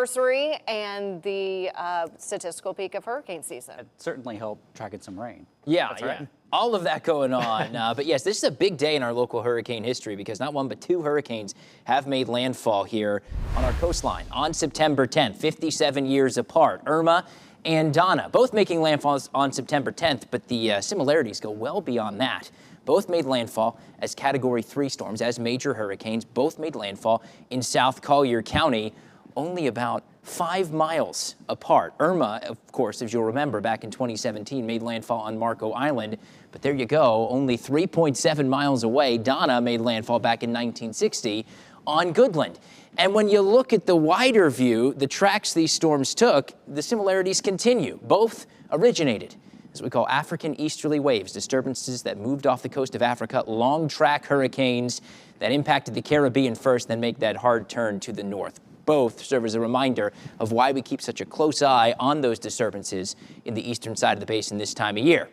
anniversary and the statistical peak of hurricane season. It certainly helped tracking some rain. Yeah, That's yeah. right. All of that going on. But yes, this is a big day in our local hurricane history because not one but two hurricanes have made landfall here on our coastline on September 10th, 57 years apart. Irma and Donna, both making landfall on September 10th, but the similarities go well beyond that. Both made landfall as Category 3 storms, as major hurricanes. Both made landfall in South Collier County, only about 5 miles apart. Irma, of course, as you'll remember, back in 2017, made landfall on Marco Island. But there you go, only 3.7 miles away. Donna made landfall back in 1960 on Goodland. And when you look at the wider view, the tracks these storms took, the similarities continue. Both originated as we call African easterly waves, disturbances that moved off the coast of Africa, long track hurricanes that impacted the Caribbean first, then make that hard turn to the north. Both serve as a reminder of why we keep such a close eye on those disturbances in the eastern side of the basin this time of year.